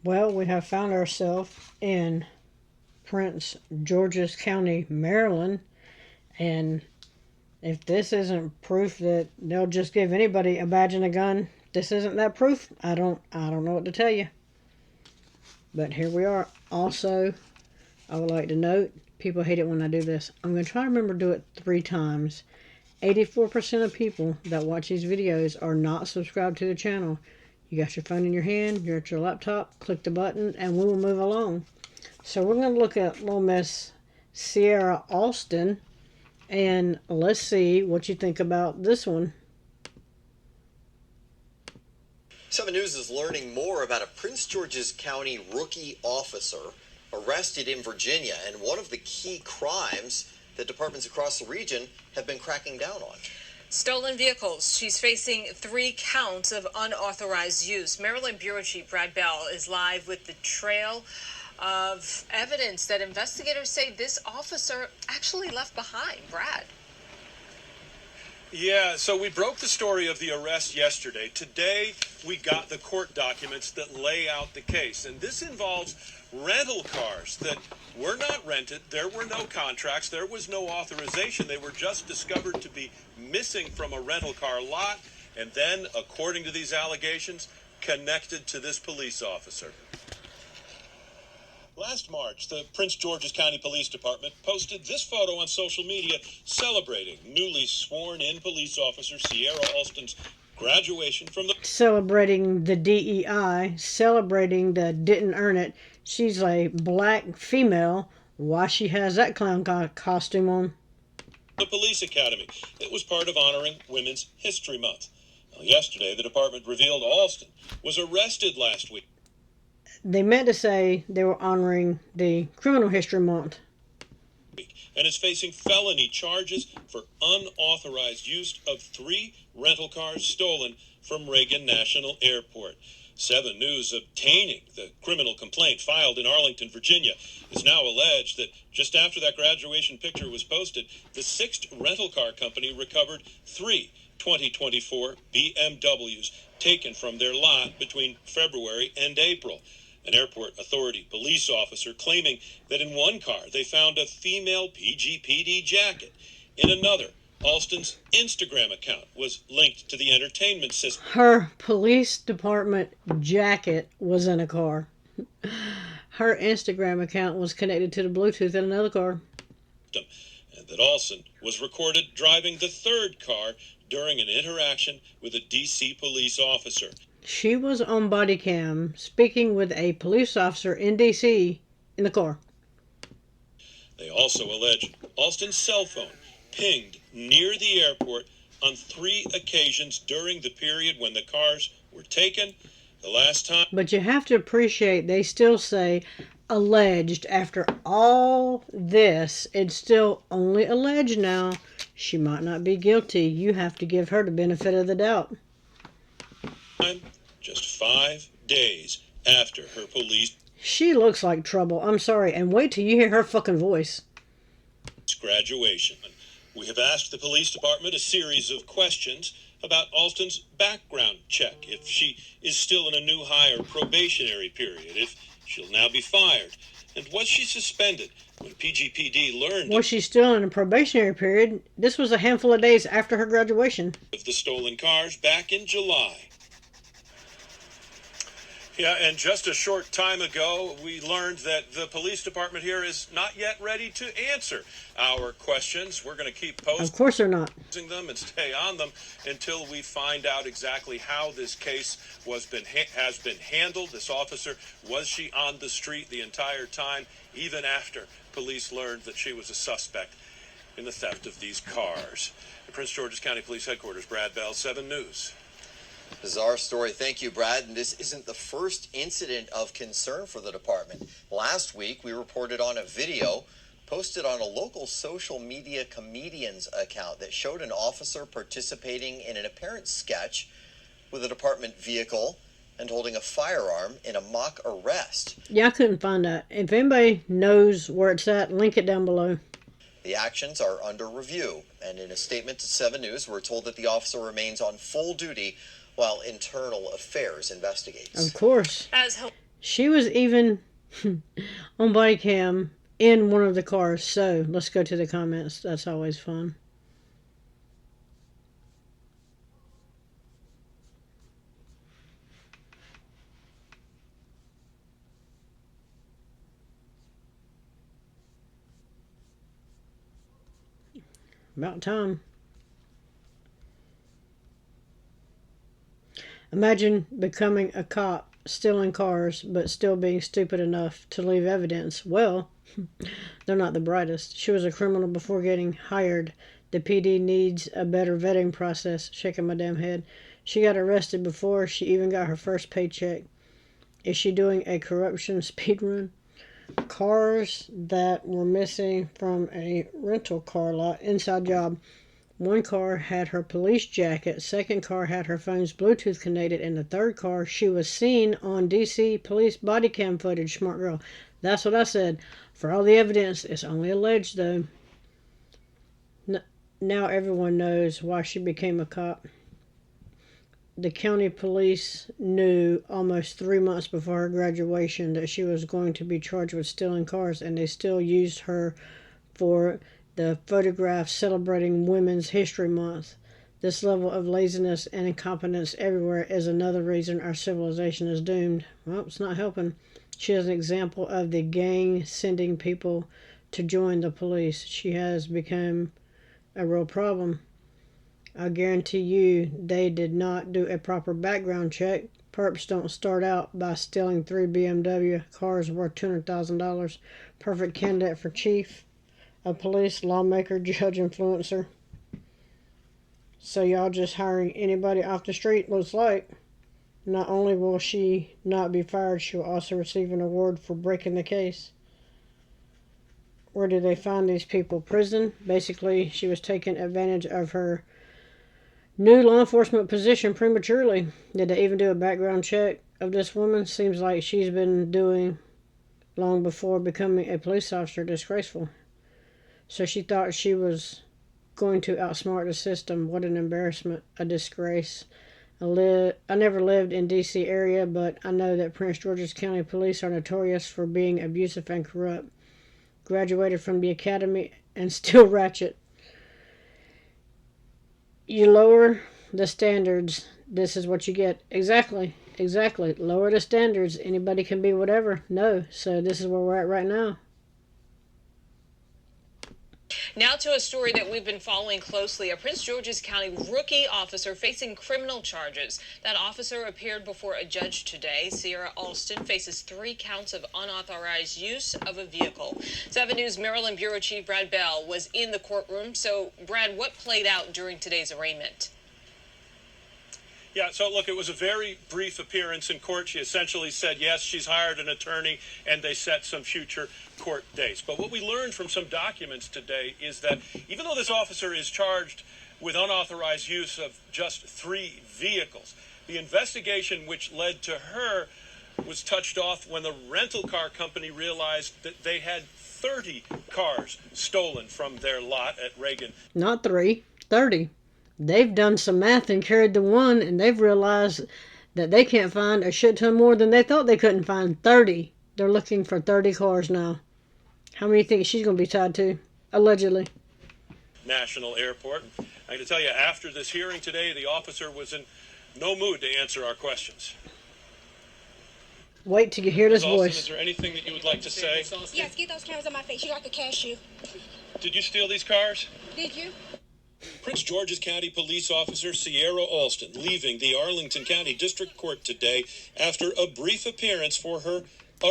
Well, we have found ourselves in Prince George's County, Maryland, and if this isn't proof that they'll just give anybody a badge and a gun, this isn't that proof. I don't know what to tell you. But here we are. Also, I would like to note, people hate it when I do this. I'm going to try to remember to do it 3 times. 84% of people that watch these videos are not subscribed to the channel. You got your phone in your hand, you're at your laptop, click the button, and we will move along. So we're going to look at little Miss Sierra Alston, and let's see what you think about this one. 7 News is learning more about a Prince George's County rookie officer arrested in Virginia, and one of the key crimes that departments across the region have been cracking down on. Stolen vehicles. She's facing 3 counts of unauthorized use. Maryland Bureau Chief Brad Bell is live with the trail of evidence that investigators say this officer actually left behind. Brad. Yeah, so we broke the story of the arrest yesterday. Today, we got the court documents that lay out the case. And this involves rental cars that were not rented. There were no contracts. There was no authorization. They were just discovered to be missing from a rental car lot. And then, according to these allegations, connected to this police officer. Last March, the Prince George's County Police Department posted this photo on social media celebrating newly sworn-in police officer Sierra Alston's graduation from the... Celebrating the DEI, celebrating the didn't earn it. She's a black female. Why she has that clown costume on? The police academy. It was part of honoring Women's History Month. Well, yesterday, the department revealed Alston was arrested last week. They meant to say they were honoring the Criminal History Month. And is facing felony charges for unauthorized use of 3 rental cars stolen from Reagan National Airport. 7 News obtaining the criminal complaint filed in Arlington, Virginia, is now alleged that just after that graduation picture was posted, the 6th rental car company recovered 3 2024 BMWs taken from their lot between February and April. An airport authority police officer claiming that in one car they found a female PGPD jacket. In another, Alston's Instagram account was linked to the entertainment system. Her police department jacket was in a car. Her Instagram account was connected to the Bluetooth in another car. And that Alston was recorded driving the 3rd car during an interaction with a D.C. police officer. She was on body cam speaking with a police officer in D.C. in the car. They also allege Alston's cell phone pinged near the airport on 3 occasions during the period when the cars were taken. The last time... But you have to appreciate they still say alleged. After all this, it's still only alleged now. She might not be guilty. You have to give her the benefit of the doubt. Just 5 days after her police... She looks like trouble. I'm sorry. And wait till you hear her fucking voice. ...graduation. We have asked the police department a series of questions about Alston's background check, if she is still in a new hire probationary period, if she'll now be fired, and was she suspended when PGPD learned... Was she still in a probationary period? This was a handful of days after her graduation. ...of the stolen cars back in July. Yeah, and just a short time ago, we learned that the police department here is not yet ready to answer our questions. We're going to keep posting Of course they're not. Them and stay on them until we find out exactly how this case has been handled. This officer, was she on the street the entire time, even after police learned that she was a suspect in the theft of these cars? The Prince George's County Police Headquarters, Brad Bell, 7 News. Bizarre story. Thank you, Brad. And this isn't the first incident of concern for the department. Last week, we reported on a video posted on a local social media comedian's account that showed an officer participating in an apparent sketch with a department vehicle and holding a firearm in a mock arrest. Yeah, I couldn't find that. If anybody knows where it's at, link it down below. The actions are under review, and in a statement to 7 News, we're told that the officer remains on full duty while internal affairs investigates. Of course. She was even on body cam in one of the cars. So let's go to the comments. That's always fun. About time. Imagine becoming a cop, stealing cars, but still being stupid enough to leave evidence. Well, they're not the brightest. She was a criminal before getting hired. The PD needs a better vetting process. Shaking my damn head. She got arrested before she even got her first paycheck. Is she doing a corruption speed run? Cars that were missing from a rental car lot. Inside job. One car had her police jacket, second car had her phone's Bluetooth connected, and the third car she was seen on DC police body cam footage. Smart girl. That's what I said. For all the evidence, it's only alleged though. Now everyone knows why she became a cop. The county police knew almost 3 months before her graduation that she was going to be charged with stealing cars, and they still used her for the photograph celebrating Women's History Month. This level of laziness and incompetence everywhere is another reason our civilization is doomed. Well, it's not helping. She is an example of the gang sending people to join the police. She has become a real problem. I guarantee you they did not do a proper background check. Perps don't start out by stealing 3 BMW cars worth $200,000. Perfect candidate for chief of police, lawmaker, judge, influencer. So y'all just hiring anybody off the street, looks like. Not only will she not be fired, she will also receive an award for breaking the case. Where did they find these people? Prison. Basically, she was taking advantage of her new law enforcement position prematurely. Did they even do a background check of this woman? Seems like she's been doing long before becoming a police officer. Disgraceful. So she thought she was going to outsmart the system. What an embarrassment. A disgrace. I never lived in D.C. area, but I know that Prince George's County Police are notorious for being abusive and corrupt. Graduated from the academy and still ratchet. You lower the standards, this is what you get. Exactly. Lower the standards. Anybody can be whatever. No. So this is where we're at right now. Now to a story that we've been following closely. A Prince George's County rookie officer facing criminal charges. That officer appeared before a judge today. Sierra Alston faces 3 counts of unauthorized use of a vehicle. 7 News Maryland Bureau Chief Brad Bell was in the courtroom. So, Brad, what played out during today's arraignment? Yeah, so look, it was a very brief appearance in court. She essentially said, yes, she's hired an attorney, and they set some future court dates. But what we learned from some documents today is that even though this officer is charged with unauthorized use of just 3 vehicles, the investigation which led to her was touched off when the rental car company realized that they had 30 cars stolen from their lot at Reagan. Not 3, 30. They've done some math and carried the one, and they've realized that they can't find a shit ton more than they thought they couldn't find. 30. They're looking for 30 cars now. How many think she's going to be tied to? Allegedly. National Airport. I'm going to tell you, after this hearing today, the officer was in no mood to answer our questions. Wait till you hear this Alston, voice. is there anything that you would like to say? Yes, get those cameras on my face. You like a cashew. Did you steal these cars? Did you? Prince George's County Police Officer Sierra Alston leaving the Arlington County District Court today after a brief appearance for her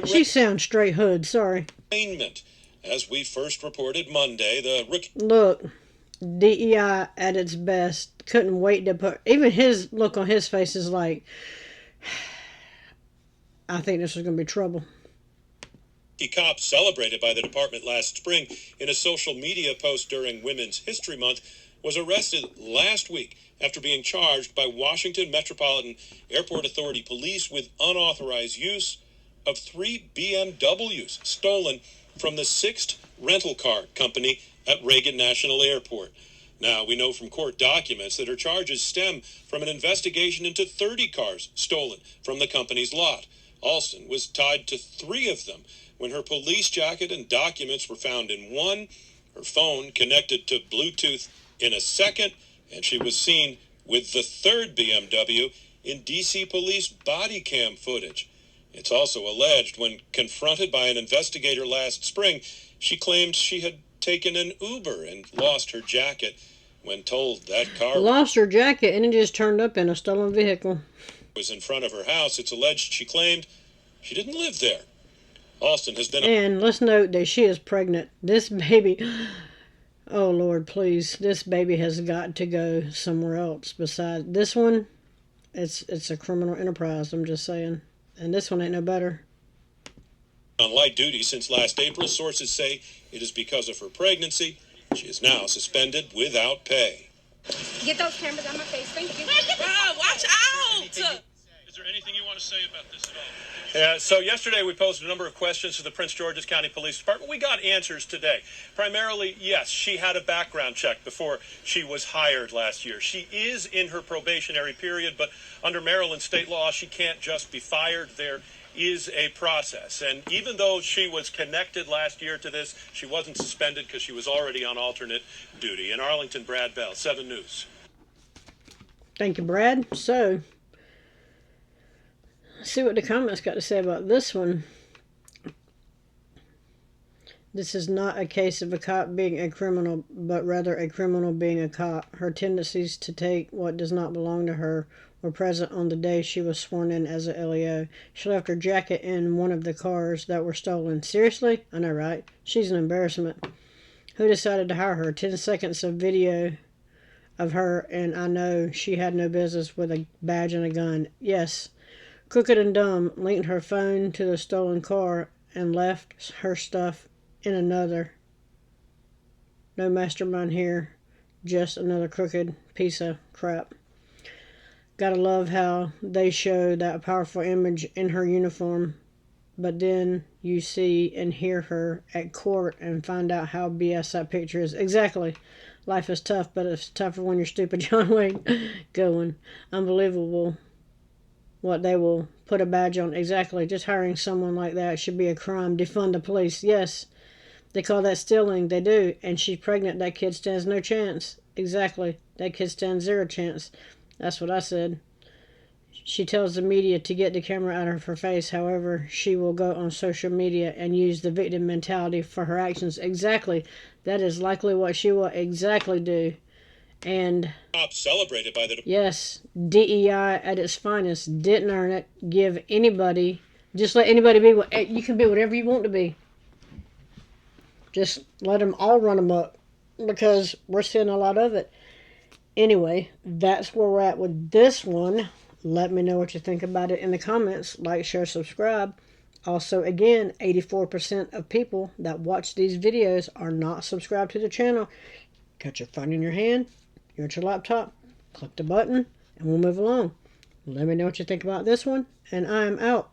She sounds straight hood, sorry. arraignment. As we first reported Monday, the rookie... Look, DEI at its best. Couldn't wait to put... Even his look on his face is like... I think this is going to be trouble. cop celebrated by the department last spring in a social media post during Women's History Month was arrested last week after being charged by Washington Metropolitan Airport Authority police with unauthorized use of 3 BMWs stolen from the 6th rental car company at Reagan National Airport. Now, we know from court documents that her charges stem from an investigation into 30 cars stolen from the company's lot. Alston was tied to 3 of them when her police jacket and documents were found in one, her phone connected to Bluetooth in a second, and she was seen with the 3rd BMW in D.C. police body cam footage. It's also alleged when confronted by an investigator last spring, she claimed she had taken an Uber and lost her jacket. When told that car Lost her jacket and it just turned up in a stolen vehicle. Was in front of her house, it's alleged she claimed she didn't live there. Alston has been... And let's note that she is pregnant. This baby... Oh, Lord, please. This baby has got to go somewhere else besides this one. It's a criminal enterprise, I'm just saying. And this one ain't no better. On light duty since last April, sources say it is because of her pregnancy. She is now suspended without pay. Get those cameras out my face. Thank you. Watch out! Is there anything you want to say about this at all? Yeah, so yesterday we posed a number of questions to the Prince George's County Police Department. We got answers today. Primarily, yes, she had a background check before she was hired last year. She is in her probationary period, but under Maryland state law, she can't just be fired. There is a process. And even though she was connected last year to this, she wasn't suspended because she was already on alternate duty. In Arlington, Brad Bell, 7 News. Thank you, Brad. So, let's see what the comments got to say about this one. This is not a case of a cop being a criminal, but rather a criminal being a cop. Her tendencies to take what does not belong to her were present on the day she was sworn in as a LEO. She left her jacket in one of the cars that were stolen. Seriously? I know, right? She's an embarrassment. Who decided to hire her? 10 seconds of video of her, and I know she had no business with a badge and a gun. Yes. Crooked and dumb, linked her phone to the stolen car and left her stuff in another. No mastermind here, just another crooked piece of crap. Gotta love how they show that powerful image in her uniform, but then you see and hear her at court and find out how BS that picture is. Exactly. Life is tough, but it's tougher when you're stupid. John Wayne going. Unbelievable what they will put a badge on. Exactly. Just hiring someone like that should be a crime. Defund the police. Yes. They call that stealing. They do. And she's pregnant. That kid stands no chance. Exactly. That kid stands 0 chance. That's what I said. She tells the media to get the camera out of her face. However, she will go on social media and use the victim mentality for her actions. Exactly. That is likely what she will exactly do. And Celebrated by the... Yes, DEI at its finest. Didn't earn it. Give anybody... Just let anybody be... You can be whatever you want to be. Just let them all run amok. Because we're seeing a lot of it. Anyway, that's where we're at with this one. Let me know what you think about it in the comments. Like, share, subscribe. Also, again, 84% of people that watch these videos are not subscribed to the channel. Got your phone in your hand. You're at your laptop. Click the button and we'll move along. Let me know what you think about this one. And I'm out.